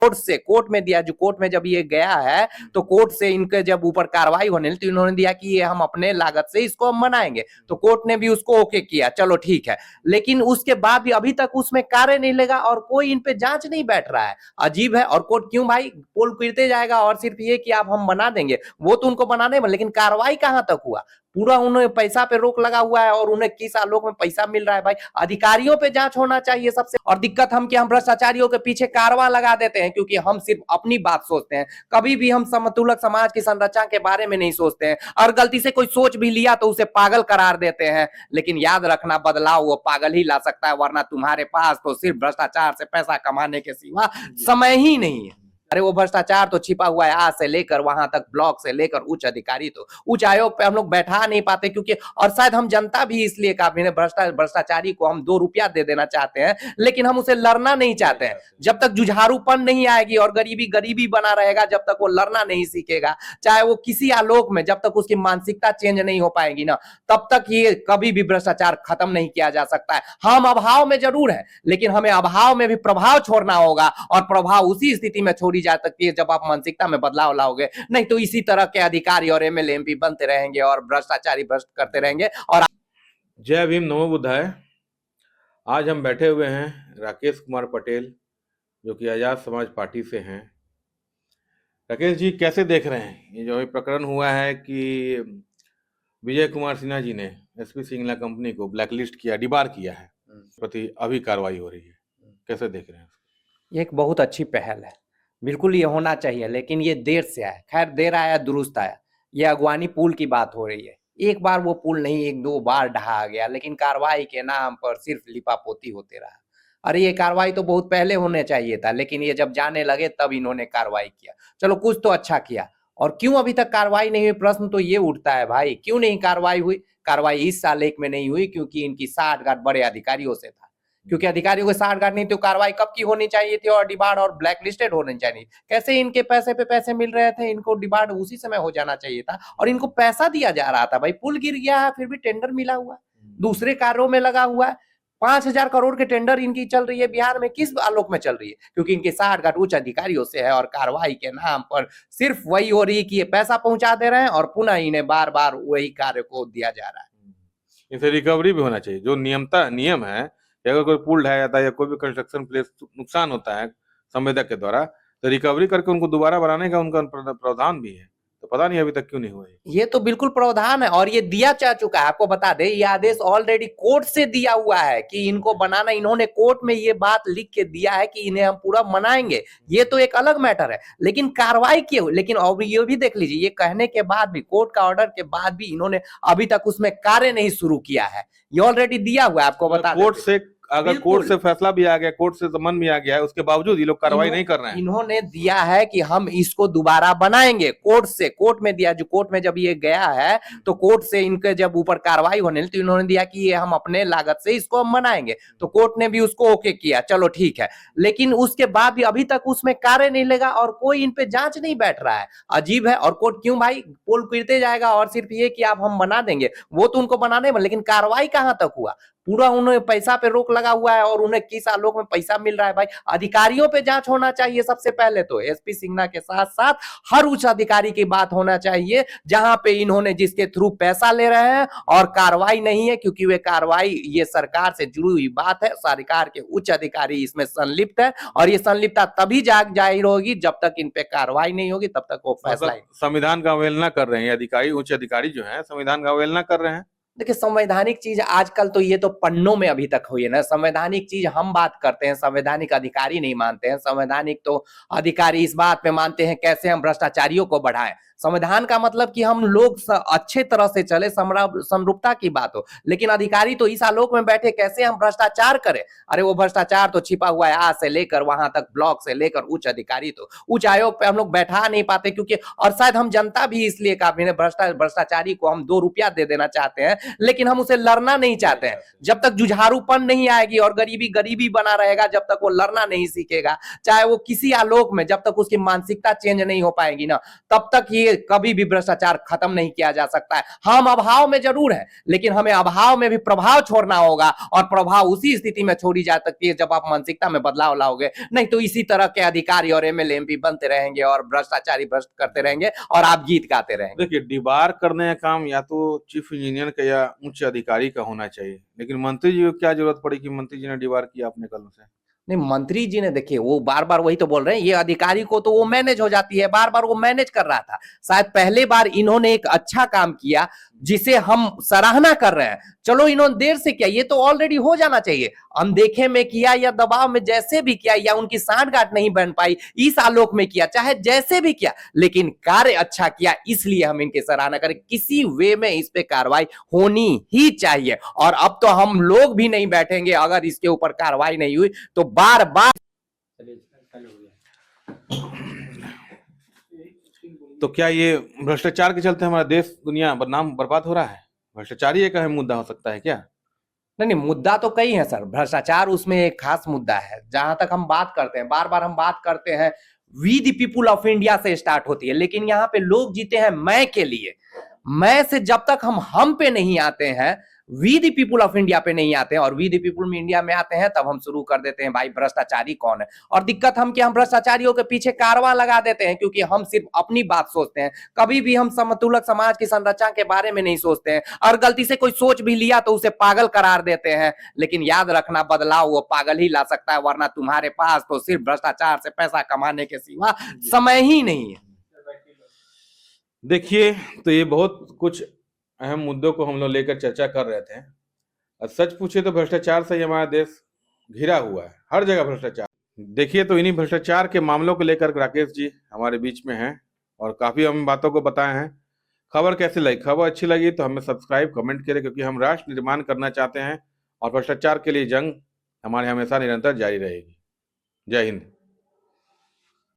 Court में दिया, जो कोर्ट में जब ये गया है तो कोर्ट से इनके जब ऊपर कार्रवाई होने लगी तो इन्होंने दिया कि ये हम अपने लागत से इसको हम बनाएंगे, तो कोर्ट ने भी उसको ओके किया, चलो ठीक है। लेकिन उसके बाद भी अभी तक उसमें कार्य नहीं लगा और कोई इन पे जांच नहीं बैठ रहा है, अजीब है। और कोर्ट क्यों भाई, पुल गिरते जाएगा और सिर्फ ये कि आप हम बना देंगे, वो तो उनको बनाने में, लेकिन कार्रवाई कहां तक हुआ? पूरा उन्हें पैसा पे रोक लगा हुआ है और उन्हें किस आलोक में पैसा मिल रहा है भाई? अधिकारियों पे जांच होना चाहिए सबसे। और दिक्कत हम कि हम भ्रष्टाचारियों के पीछे कारवा लगा देते हैं क्योंकि हम सिर्फ अपनी बात सोचते हैं, कभी भी हम समतुलक समाज की संरचना के बारे में नहीं सोचते हैं, और गलती से कोई सोच भी लिया तो उसे पागल करार देते हैं। लेकिन याद रखना, बदलाव वो पागल ही ला सकता है, वरना तुम्हारे पास तो सिर्फ भ्रष्टाचार से पैसा कमाने के सिवा समय ही नहीं है। अरे वो भ्रष्टाचार तो छिपा हुआ है आज से लेकर वहां तक, ब्लॉक से लेकर उच्च अधिकारी, तो उच्च आयोग पे हम लोग बैठा नहीं पाते क्योंकि, और शायद हम जनता भी इसलिए काफी है, भ्रष्टाचारी को हम 2 रुपया दे देना चाहते हैं लेकिन हम उसे लड़ना नहीं चाहते हैं। जब तक जुझारूपन नहीं आएगी और गरीबी गरीबी बना रहेगा, जब तक वो लड़ना नहीं सीखेगा, चाहे वो किसी आलोक में, जब तक उसकी मानसिकता चेंज नहीं हो पाएगी ना, तब तक ये कभी भी भ्रष्टाचार खत्म नहीं किया जा सकता है। हम अभाव में जरूर है, लेकिन हमें अभाव में भी प्रभाव छोड़ना होगा, और प्रभाव उसी स्थिति में छोड़ी जा सकती है जब आप मानसिकता में बदलाव लाओगे। नहीं तो इसी तरह के अधिकारी और एमएलए एमपी बनते रहेंगे और भ्रष्टाचारी भ्रष्ट करते रहेंगे। और जय भीम, नमो बुद्धाय। आज हम बैठे हुए हैं राकेश कुमार पटेल, जो कि आजाद समाज पार्टी से हैं। राकेश जी, कैसे देख रहे हैं ये जो प्रकरण हुआ है कि विजय कुमार सिन्हा जी ने एसपी सिंगला कंपनी को ब्लैकलिस्ट किया, डिबार किया है, प्रति अभी कार्रवाई हो रही है, कैसे देख रहे हैं? ये एक बहुत अच्छी पहल है, बिल्कुल ये होना चाहिए, लेकिन ये देर से आया। खैर देर आया दुरुस्त आया। ये अगवानी पुल की बात हो रही है, एक बार वो पुल नहीं 1-2 बार ढहा गया, लेकिन कार्रवाई के नाम पर सिर्फ लिपापोती होते रहा। अरे ये कार्रवाई तो बहुत पहले होने चाहिए था, लेकिन ये जब जाने लगे तब इन्होंने कार्रवाई किया। चलो कुछ तो अच्छा किया। और क्यों अभी तक कार्रवाई नहीं हुई, प्रश्न तो ये उठता है भाई, क्यों नहीं कार्रवाई हुई? कार्रवाई इस साल एक में नहीं हुई क्योंकि इनकी साठगांठ बड़े अधिकारियों से था, क्योंकि अधिकारियों के साठगांठ नहीं तो कार्रवाई कब की होनी चाहिए थी और डिबार्ड और ब्लैक लिस्टेड होनी चाहिए। कैसे इनके पैसे पे पैसे मिल रहे थे, इनको डिबार्ड उसी समय हो जाना चाहिए था, और इनको पैसा दिया जा रहा था भाई। पुल गिर गया है फिर भी टेंडर मिला हुआ, दूसरे कार्यों में लगा हुआ है। 5,000 करोड़ के टेंडर इनकी चल रही है बिहार में, किस आलोक में चल रही है? क्योंकि इनके साठगांठ उच्च अधिकारियों से है, और कार्रवाई के नाम पर सिर्फ वही हो रही है कि ये पैसा पहुंचा दे रहे हैं और पुनः इन्हें बार बार वही कार्य को दिया जा रहा है। इसे रिकवरी भी होना चाहिए, जो नियम है कि अगर कोई पुल ढाया जाता है या कोई भी कंस्ट्रक्शन प्लेस नुकसान होता है संवेदक के द्वारा, तो रिकवरी करके उनको दोबारा बनाने का उनका प्रावधान भी है। तो पता नहीं अभी तक क्यों नहीं हुआ ये तो बिल्कुल प्रावधान है, और ये दिया जा चुका है। आपको बता दे, ये आदेश ऑलरेडी कोर्ट से दिया हुआ है कि इनको बनाना, इन्होंने कोर्ट में ये बात लिख के दिया है कि इन्हें हम पूरा मनाएंगे। ये तो एक अलग मैटर है, लेकिन कार्रवाई क्यों? लेकिन और ये भी देख लीजिए, ये कहने के बाद भी, कोर्ट का ऑर्डर के बाद भी इन्होंने अभी तक उसमें कार्य नहीं शुरू किया है। ये ऑलरेडी दिया हुआ है, आपको बता कोर्ट से, अगर कोर्ट से फैसला भी आ गया, कोर्ट से समन भी आ गया है, उसके बावजूद ये लोग कार्रवाई नहीं कर रहे हैं। इन्होंने दिया है कि हम इसको दोबारा बनाएंगे, कोर्ट से, कोर्ट में दिया, जो कोर्ट में जब ये गया है तो कोर्ट से इनके जब ऊपर कार्रवाई होने लगी तो इन्होंने दिया कि ये हम अपने लागत से इसको हम बनाएंगे, तो कोर्ट ने भी उसको ओके किया, चलो ठीक है। लेकिन उसके बाद भी अभी तक उसमें कार्य नहीं लगा और कोई इन पे जांच नहीं बैठ रहा है, अजीब है। और कोर्ट क्यों भाई, पुल गिरते जाएगा और सिर्फ ये कि आप हम बना देंगे, वो तो उनको बनाने में, लेकिन कार्रवाई कहां तक हुआ? पूरा उन्हें पैसा पे रोक लगा हुआ है और उन्हें किस आलोक में पैसा मिल रहा है भाई? अधिकारियों पे जांच होना चाहिए सबसे पहले, तो एसपी सिंघना के साथ साथ हर उच्च अधिकारी की बात होना चाहिए, जहां पे इन्होंने जिसके थ्रू पैसा ले रहे हैं और कार्रवाई नहीं है, क्योंकि वे कार्रवाई, ये सरकार से जुड़ी हुई बात है, सरकार के उच्च अधिकारी इसमें संलिप्त है, और ये संलिप्तता तभी जाहिर होगी जब तक इन पे कार्रवाई नहीं होगी, तब तक वो फैसला। संविधान का अवहेलना कर रहे हैं अधिकारी, उच्च अधिकारी जो है संविधान का अवहेलना कर रहे हैं। देखिए, संवैधानिक चीज आजकल तो ये तो पन्नों में अभी तक हुई है ना। संवैधानिक चीज हम बात करते हैं, संवैधानिक अधिकारी नहीं मानते हैं। संवैधानिक तो अधिकारी इस बात पे मानते हैं कैसे हम भ्रष्टाचारियों को बढ़ाएं। संविधान का मतलब कि हम लोग अच्छे तरह से चले, समरूपता की बात हो, लेकिन अधिकारी तो इस आलोक में बैठे कैसे हम भ्रष्टाचार करें। अरे वो भ्रष्टाचार तो छिपा हुआ है आज से लेकर वहां तक, ब्लॉक से लेकर उच्च अधिकारी, तो उच्च आयोग पे हम लोग बैठा नहीं पाते क्योंकि, और शायद हम जनता भी इसलिए काफी है, भ्रष्टाचारी को हम 2 रुपया दे देना चाहते हैं लेकिन हम उसे लड़ना नहीं चाहते हैं। जब तक जुझारूपन नहीं आएगी और गरीबी गरीबी बना रहेगा, जब तक वो लड़ना नहीं सीखेगा, चाहे वो किसी आलोक में, जब तक उसकी मानसिकता चेंज नहीं हो पाएगी ना, तब तक ये करके कभी भी भ्रष्टाचार खत्म नहीं किया जा सकता है। हम अभाव में जरूर है, लेकिन हमें अभाव में भी प्रभाव छोड़ना होगा, और प्रभाव उसी स्थिति में छोड़ी जा सकती है जब आप मानसिकता में बदलाव लाओगे। नहीं तो इसी तरह के अधिकारी और एमएलए एमपी बनते रहेंगे और भ्रष्टाचारी भ्रष्ट करते रहेंगे और आप गीत गाते रहेंगे। देखिए, डिबार करने का काम या तो चीफ इंजीनियर का या उच्च अधिकारी का होना चाहिए, लेकिन मंत्री जी को क्या जरूरत पड़ी कि मंत्री जी ने डिबार किया अपने कलम से? नहीं, मंत्री जी ने देखिए वो बार बार वही तो बोल रहे हैं, ये अधिकारी को तो वो मैनेज हो जाती है, बार बार वो मैनेज कर रहा था। शायद पहले बार इन्होंने एक अच्छा काम किया जिसे हम सराहना कर रहे हैं। चलो इन्होंने देर से किया, ये तो ऑलरेडी हो जाना चाहिए। अनदेखे में किया या दबाव में जैसे भी किया, या उनकी सांठगांठ नहीं बन पाई इस आलोक में किया, चाहे जैसे भी किया, लेकिन कार्य अच्छा किया, इसलिए हम इनकी सराहना करें। किसी वे में इस पे कार्रवाई होनी ही चाहिए। और अब तो हम लोग भी नहीं बैठेंगे अगर इसके ऊपर कार्रवाई नहीं हुई तो बार बार। तो क्या ये भ्रष्टाचार के चलते हमारा देश दुनिया बदनाम बर्बाद हो रहा है? भ्रष्टाचार ही एक अहम मुद्दा हो सकता है क्या? नहीं, मुद्दा तो कई है सर, भ्रष्टाचार उसमें एक खास मुद्दा है। जहां तक हम बात करते हैं, बार बार हम बात करते हैं we the people of India से स्टार्ट होती है, लेकिन यहाँ पे लोग जीते हैं मैं के लिए। मैं से जब तक हम पे नहीं आते हैं, we the people of India पे नहीं आते हैं, और वी द पीपुल इंडिया में आते हैं, तब हम शुरू कर देते हैं भाई भ्रष्टाचारी कौन है। और दिक्कत हम कि हम भ्रष्टाचारियों के पीछे कारवा लगा देते हैं, क्योंकि हम सिर्फ अपनी बात सोचते हैं। कभी भी हम समतुलक समाज की संरचना के बारे में नहीं सोचते हैं, और गलती से कोई सोच भी लिया तो उसे पागल करार देते हैं। लेकिन याद रखना, बदलाव वो पागल ही ला सकता है, वरना तुम्हारे पास तो सिर्फ भ्रष्टाचार से पैसा कमाने के सिवा समय ही नहीं है। देखिए, तो ये बहुत कुछ अहम मुद्दों को हम लोग लेकर चर्चा कर रहे थे। और सच पूछे तो भ्रष्टाचार से ही हमारा देश घिरा हुआ है, हर जगह भ्रष्टाचार। देखिए, तो इन्हीं भ्रष्टाचार के मामलों को लेकर राकेश जी हमारे बीच में हैं और काफी हम बातों को बताए हैं। खबर कैसी लगी? खबर अच्छी लगी तो हमें सब्सक्राइब कमेंट करें, क्योंकि हम राष्ट्र निर्माण करना चाहते हैं और भ्रष्टाचार के लिए जंग हमारे हमेशा निरंतर जारी रहेगी। जय हिंद।